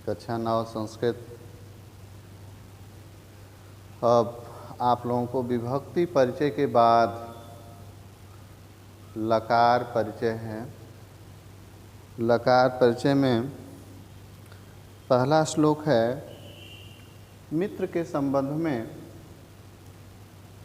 कक्षा 9 संस्कृत। अब आप लोगों को विभक्ति परिचय के बाद लकार परिचय है। लकार परिचय में पहला श्लोक है मित्र के संबंध में।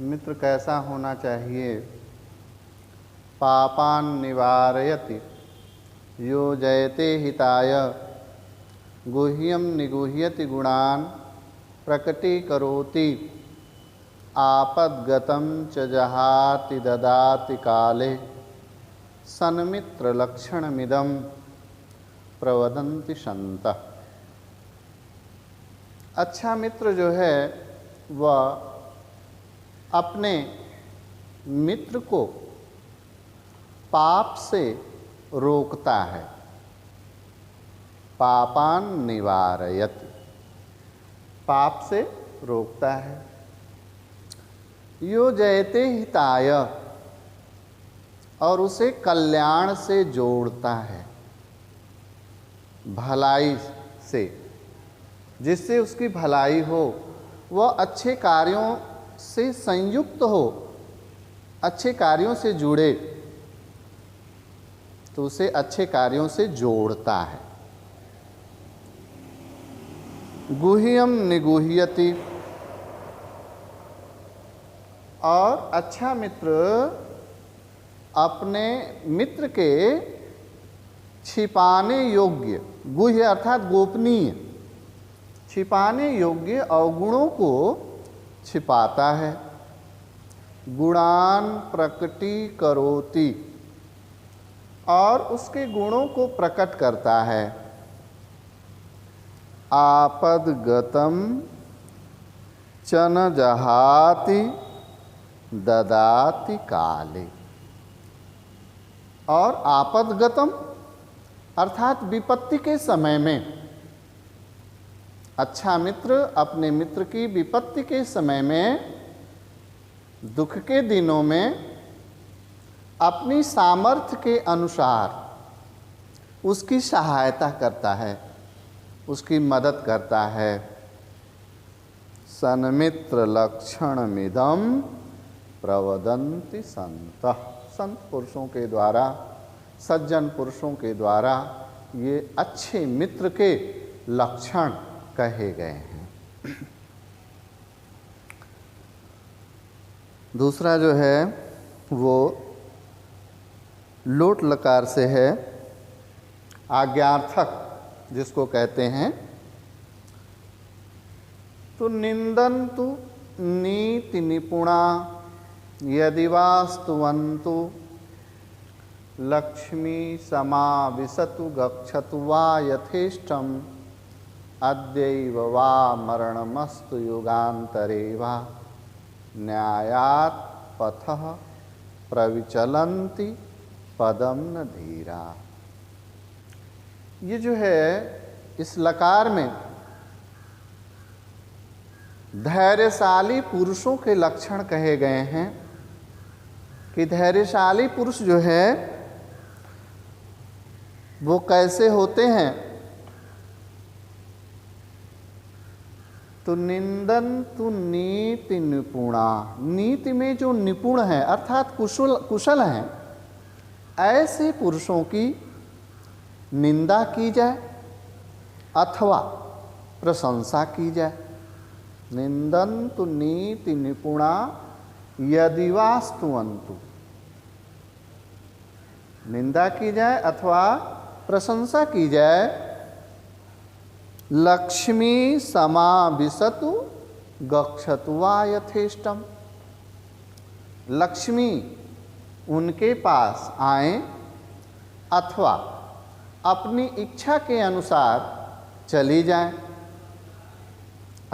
मित्र कैसा होना चाहिए? पापान निवारयति यो जयते हिताय गुह्यम निगुह्यति गुणान प्रकटीकरोति आपद्गतं च जहाति ददाति काले सन्मित्र लक्षणमिदं प्रवदन्ति सन्तः। अच्छा मित्र जो है वह अपने मित्र को पाप से रोकता है। पापान निवारयति, पाप से रोकता है। यो जयते हिताय, और उसे कल्याण से जोड़ता है, भलाई से, जिससे उसकी भलाई हो, वह अच्छे कार्यों से संयुक्त हो, अच्छे कार्यों से जुड़े, तो उसे अच्छे कार्यों से जोड़ता है। गुह्यम निगुह्यति, और अच्छा मित्र अपने मित्र के छिपाने योग्य, गुह्य अर्थात गोपनीय, छिपाने योग्य अवगुणों को छिपाता है। गुणान प्रकटीकरोति, और उसके गुणों को प्रकट करता है। आपद्गतं च न जहाति ददाति काले, और आपद्गतम अर्थात विपत्ति के समय में अच्छा मित्र अपने मित्र की विपत्ति के समय में, दुख के दिनों में अपनी सामर्थ्य के अनुसार उसकी सहायता करता है, उसकी मदद करता है। सन्मित्र लक्षणमिदं प्रवदन्ति सन्तः, संत पुरुषों के द्वारा, सज्जन पुरुषों के द्वारा ये अच्छे मित्र के लक्षण कहे गए हैं। दूसरा जो है वो लोट लकार से है, आज्ञार्थक जिसको कहते हैं। तो निंदन्तु नीति निपुणा यदि वास्तुवन्तु लक्ष्मी समाविशतु गच्छतु वा यथेष्टम् अद्यैव वा मरणमस्तु युगान्तरे वा न्यायात् पथः प्रविचलन्ति पदम न धीरा। ये जो है इस लकार में धैर्यशाली पुरुषों के लक्षण कहे गए हैं कि धैर्यशाली पुरुष जो है वो कैसे होते हैं। तो निंदन्तु नीति निपुणा, नीति में जो निपुण है अर्थात कुशल हैं, ऐसे पुरुषों की निंदा की जाए अथवा प्रशंसा की जाए। निंदन्तु नीति निपुणा यदि वास्तुवन्तु, निंदा की जाए अथवा प्रशंसा की जाए। लक्ष्मी समाविशतु गच्छतु वा यथेष्टम, लक्ष्मी उनके पास आए अथवा अपनी इच्छा के अनुसार चली जाए।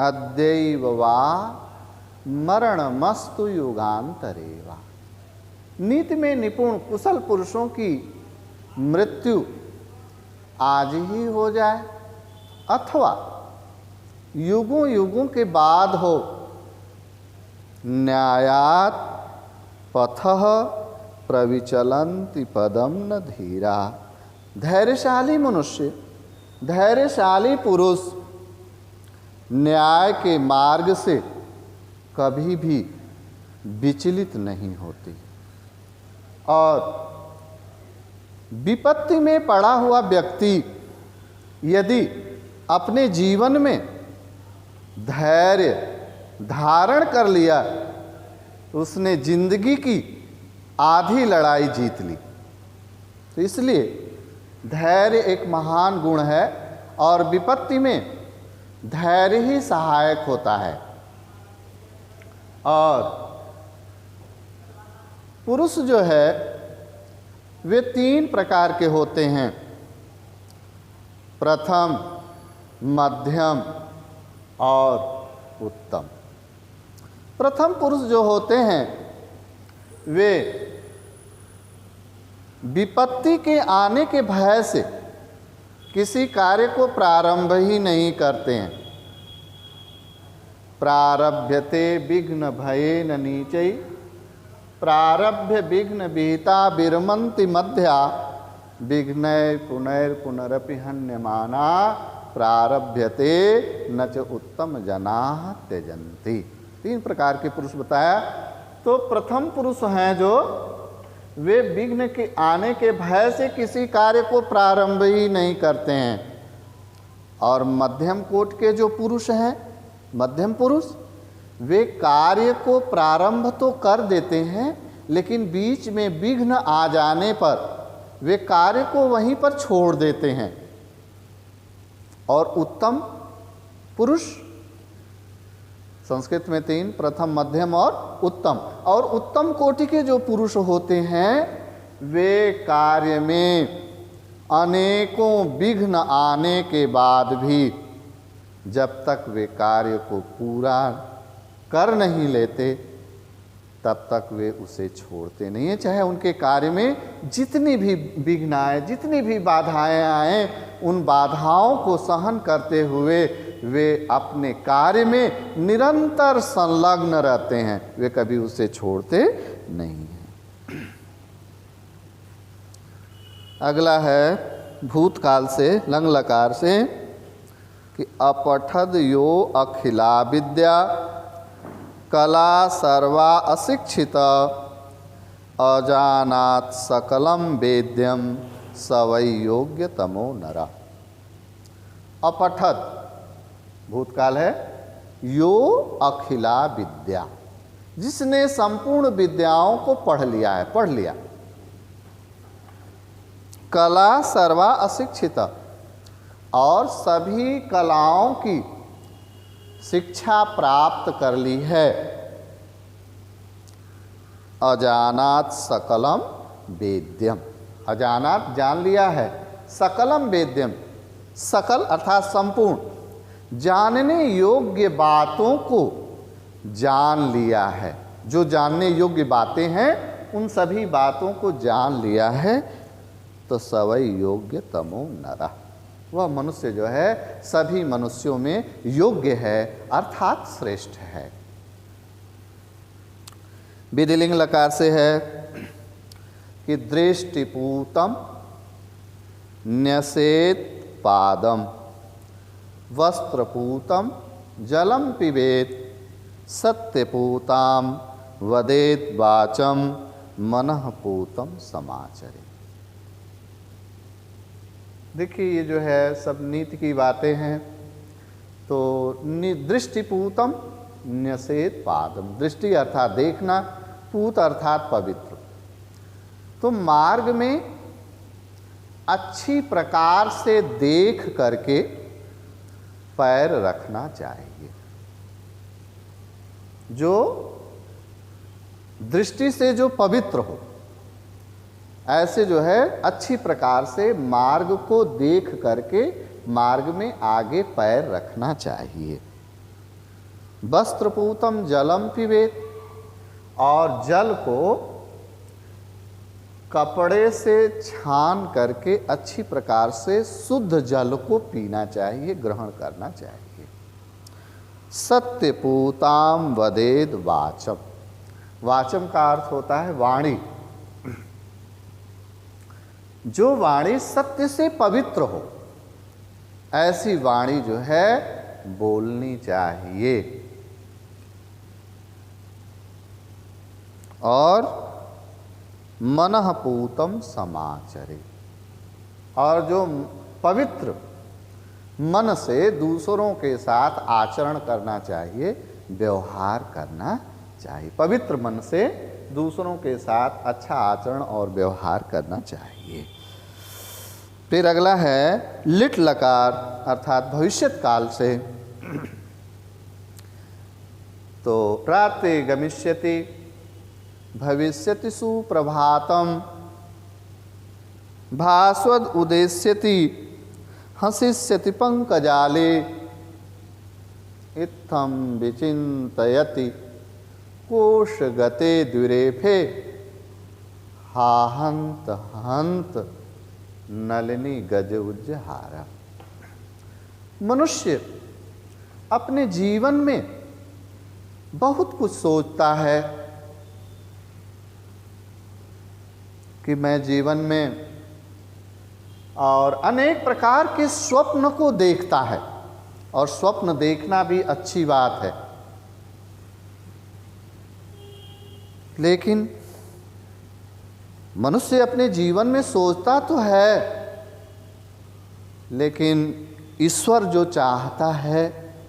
अद्यैव वा मरणमस्तु युगान्तरे वा, नीति में निपुण कुशल पुरुषों की मृत्यु आज ही हो जाए अथवा युगों युगों के बाद हो। न्यायात् पथः प्रविचलन्ति पदम न धीरा, धैर्यशाली मनुष्य धैर्यशाली पुरुष न्याय के मार्ग से कभी भी विचलित नहीं होती और विपत्ति में पड़ा हुआ व्यक्ति यदि अपने जीवन में धैर्य धारण कर लिया, उसने जिंदगी की आधी लड़ाई जीत ली। तो इसलिए धैर्य एक महान गुण है और विपत्ति में धैर्य ही सहायक होता है। और पुरुष जो है वे 3 प्रकार के होते हैं, प्रथम, मध्यम और उत्तम। प्रथम पुरुष जो होते हैं वे विपत्ति के आने के भय से किसी कार्य को प्रारंभ ही नहीं करते हैं। प्रारभ्यते विघ्न भयेन नीचै प्रारभ्य विघ्न विहिता विरमन्ति मध्या विघ्नैः पुनरपि हन्यमाना प्रारभ्यते न च उत्तम जनाः त्यजन्ति। 3 प्रकार के पुरुष बताया। तो प्रथम पुरुष हैं जो वे विघ्न के आने के भय से किसी कार्य को प्रारंभ ही नहीं करते हैं। और मध्यम कोट के जो पुरुष हैं, मध्यम पुरुष, वे कार्य को प्रारंभ तो कर देते हैं लेकिन बीच में विघ्न आ जाने पर वे कार्य को वहीं पर छोड़ देते हैं। और उत्तम पुरुष संस्कृत में 3, प्रथम, मध्यम और उत्तम। और उत्तम कोटि के जो पुरुष होते हैं वे कार्य में अनेकों विघ्न आने के बाद भी जब तक वे कार्य को पूरा कर नहीं लेते तब तक वे उसे छोड़ते नहीं हैं। चाहे उनके कार्य में जितनी भी विघ्न आए, जितनी भी बाधाएं आए, उन बाधाओं को सहन करते हुए वे अपने कार्य में निरंतर संलग्न रहते हैं, वे कभी उसे छोड़ते नहीं हैं। अगला है भूतकाल से, लंग लकार से कि अपठद यो अखिला विद्या कला सर्वा अशिक्षित अजानात सकलम वेद्यम सवै योग्य तमो नरा। अपठद भूतकाल है, यो अखिला विद्या, जिसने संपूर्ण विद्याओं को पढ़ लिया। कला सर्वा अशिक्षित, और सभी कलाओं की शिक्षा प्राप्त कर ली है। अजानात सकलम वेद्यम, अजानात जान लिया है, सकलम वेद्यम, सकल अर्थात संपूर्ण, जानने योग्य बातों को जान लिया है। जो जानने योग्य बातें हैं उन सभी बातों को जान लिया है। तो सवै योग्य तमो नरः, वह मनुष्य जो है सभी मनुष्यों में योग्य है अर्थात श्रेष्ठ है। विधिलिंग लकार से है कि दृष्टिपूतम न्यसेत पादम वस्त्रपूतम जलम पिबेत सत्यपूताम वदेत वाचम मनःपूतम समाचरे। देखिए ये जो है सब नीति की बातें हैं। तो दृष्टिपूतम न्यसेत पादम, दृष्टि अर्थात देखना, पूत अर्थात पवित्र। तो मार्ग में अच्छी प्रकार से देख करके पैर रखना चाहिए। जो दृष्टि से जो पवित्र हो, ऐसे जो है अच्छी प्रकार से मार्ग को देख करके मार्ग में आगे पैर रखना चाहिए। वस्त्रपूतम जलम पिबेत, और जल को कपड़े से छान करके अच्छी प्रकार से शुद्ध जल को पीना चाहिए, ग्रहण करना चाहिए। सत्यपूताम वदेद वाचम, वाचम का अर्थ होता है वाणी। जो वाणी सत्य से पवित्र हो, ऐसी वाणी जो है बोलनी चाहिए। और मनः पूतं समाचरे, और जो पवित्र मन से दूसरों के साथ आचरण करना चाहिए, व्यवहार करना चाहिए। पवित्र मन से दूसरों के साथ अच्छा आचरण और व्यवहार करना चाहिए। फिर अगला है लिट लकार अर्थात भविष्यत काल से। तो प्राते गमिष्यति भविष्यति सुप्रभातम, भास्वद उदेष्यति हसिष्यति पंकजाले, इत्थम विचिन्तयति कोशगते द्विरेफे, हा हंत हंत नलिनी गज उज्जहारा। मनुष्य अपने जीवन में बहुत कुछ सोचता है कि मैं जीवन में, और अनेक प्रकार के स्वप्न को देखता है, और स्वप्न देखना भी अच्छी बात है। लेकिन मनुष्य अपने जीवन में सोचता तो है, लेकिन ईश्वर जो चाहता है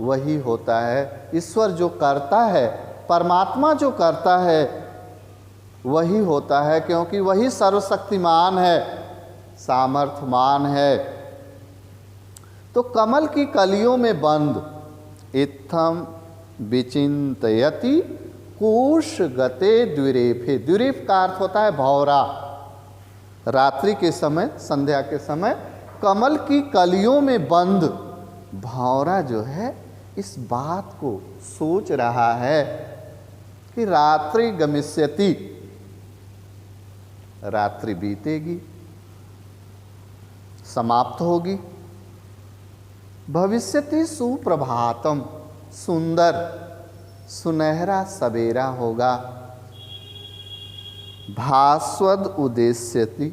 वही होता है। ईश्वर जो करता है, परमात्मा जो करता है वही होता है, क्योंकि वही सर्वशक्तिमान है, सामर्थ्यमान है। तो कमल की कलियों में बंद, इत्थम विचिन्तयति कोश गते द्विरेफे। द्विरेफ का अर्थ होता है भौरा। रात्रि के समय, संध्या के समय कमल की कलियों में बंद भौरा जो है इस बात को सोच रहा है कि रात्रि गमिष्यति, रात्रि बीतेगी, समाप्त होगी। भविष्यति सुप्रभातम, सुंदर सुनहरा सवेरा होगा। भास्वद उदेष्यति,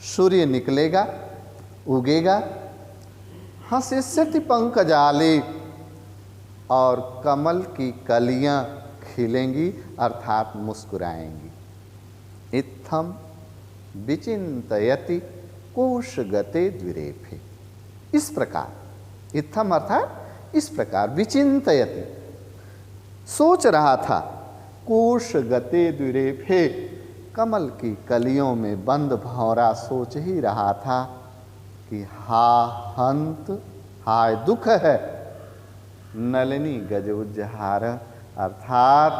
सूर्य निकलेगा, उगेगा। हसिष्यति पंकजाले, और कमल की कलियां खिलेंगी अर्थात मुस्कुराएंगी। इत्थम विचिन्तयति कोशगते द्विरेफे। इस प्रकार, इत्थम अर्थात इस प्रकार, विचिन्तयति सोच रहा था, कोशगते द्विरेफे कमल की कलियों में बंद भौरा सोच ही रहा था कि हा हंत, हाय दुख है, नलिनी गज उज्जहार, अर्थात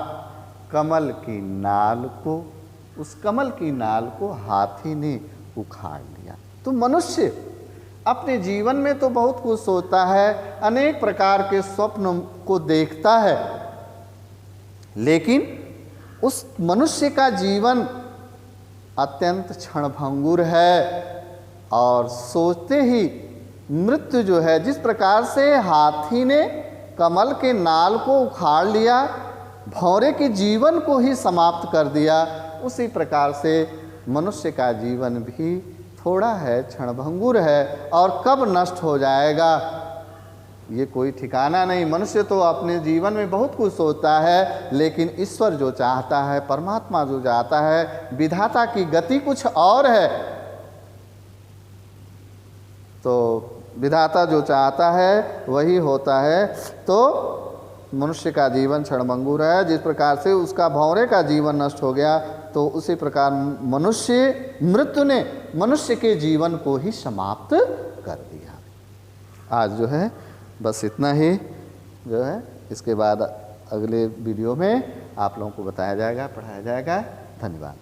कमल की नाल को, उस कमल की नाल को हाथी ने उखाड़ लिया। तो मनुष्य अपने जीवन में तो बहुत कुछ सोचता है, अनेक प्रकार के स्वप्न को देखता है, लेकिन उस मनुष्य का जीवन अत्यंत क्षणभंगुर है, और सोचते ही मृत्यु जो है, जिस प्रकार से हाथी ने कमल के नाल को उखाड़ लिया, भौरे के जीवन को ही समाप्त कर दिया, उसी प्रकार से मनुष्य का जीवन भी थोड़ा है, क्षणभंगुर है, और कब नष्ट हो जाएगा ये कोई ठिकाना नहीं। मनुष्य तो अपने जीवन में बहुत कुछ सोचता है, लेकिन ईश्वर जो चाहता है, परमात्मा जो चाहता है, विधाता की गति कुछ और है। तो विधाता जो चाहता है वही होता है। तो मनुष्य का जीवन क्षणभंगुर है, जिस प्रकार से उसका भौरे का जीवन नष्ट हो गया, तो उसी प्रकार मनुष्य, मृत्यु ने मनुष्य के जीवन को ही समाप्त कर दिया। आज जो है बस इतना ही जो है, इसके बाद अगले वीडियो में आप लोगों को बताया जाएगा, पढ़ाया जाएगा। धन्यवाद।